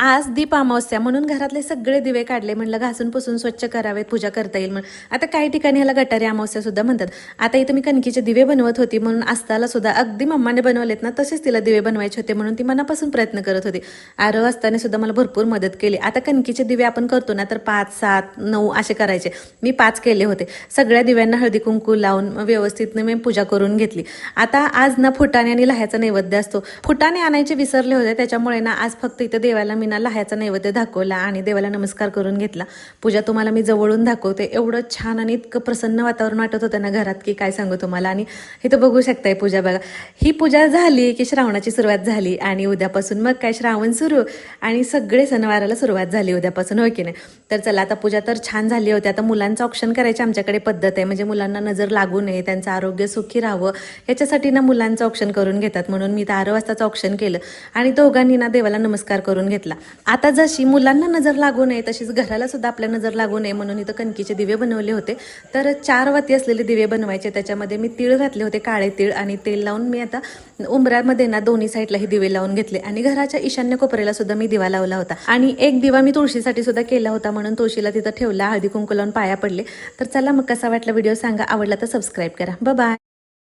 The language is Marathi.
आज दीप अमावस्या म्हणून घरातले सगळे दिवे काढले. म्हणलं घासून पुसून स्वच्छ करावेत, पूजा करता येईल म्हणून. आता काही ठिकाणी ह्याला गटारी अमावस्या सुद्धा म्हणतात. आता इथं मी कणकीचे दिवे बनवत होती म्हणून आस्ताला सुद्धा अगदी मम्माने बनवलेत ना तसेच तिला दिवे बनवायचे होते म्हणून ती मनापासून प्रयत्न करत होती. आरव असताना सुद्धा मला भरपूर मदत केली. आता कणकीचे दिवे आपण करतो ना तर 5, 7, 9 असे करायचे. मी 5 केले होते. सगळ्या दिव्यांना हळदी कुंकू लावून व्यवस्थित मी पूजा करून घेतली. आता आज ना फुटाणे आणि लह्याचा नैवेद्य असतो. फुटाणे आणायचे विसरले होते त्याच्यामुळे ना आज फक्त इथं देवाला मी ना लह्याचा नैवेद्य दाखवला आणि देवाला नमस्कार करून घेतला. पूजा तुम्हाला मी जवळून दाखवते. एवढं छान आणि इतकं प्रसन्न वातावरण वाटत होतं ना घरात की काय सांगू तुम्हाला. आणि इथं बघू शकताय पूजा बघा. ही पूजा झाली की श्रावणाची सुरुवात झाली आणि उद्यापासून मग काय श्रावण सुरू आणि सगळे सणवाराला सुरुवात झाली उद्यापासून, हो की नाही. तर चला आता पूजा तर छान झाली होती. आता मुलांचं ऑप्शन करायची आमच्याकडे पद्धत आहे. म्हणजे मुलांना नजर लागू नये, त्यांचं आरोग्य सुखी राहावं याच्यासाठी ना मुलांचं ऑप्शन करून घेतात. म्हणून मी 10 वाजताचं ऑप्शन केलं आणि दोघांनी ना देवाला नमस्कार करून घेतला. आता जशी मुलांना नजर लागू नये तशीच घराला सुद्धा आपल्या नजर लागू नये म्हणून इथं कणकीचे दिवे बनवले होते. तर 4 वाती असलेले दिवे बनवायचे. त्याच्यामध्ये मी तीळ घातले होते, काळे तीळ, आणि तेल लावून मी आता उंबऱ्यामध्ये ना दोन्ही साईडला हे दिवे लावून घेतले. आणि घराच्या ईशान्य कोपऱ्याला सुद्धा मी दिवा लावला होता. आणि एक दिवा मी तुळशीसाठी सुद्धा केला होता म्हणून तुळशीला तिथं ठेवला, हळदी कुंकू लावून पाया पडले. तर चला मग कसा वाटला व्हिडिओ सांगा. आवडला तर सबस्क्राईब करा. बाय.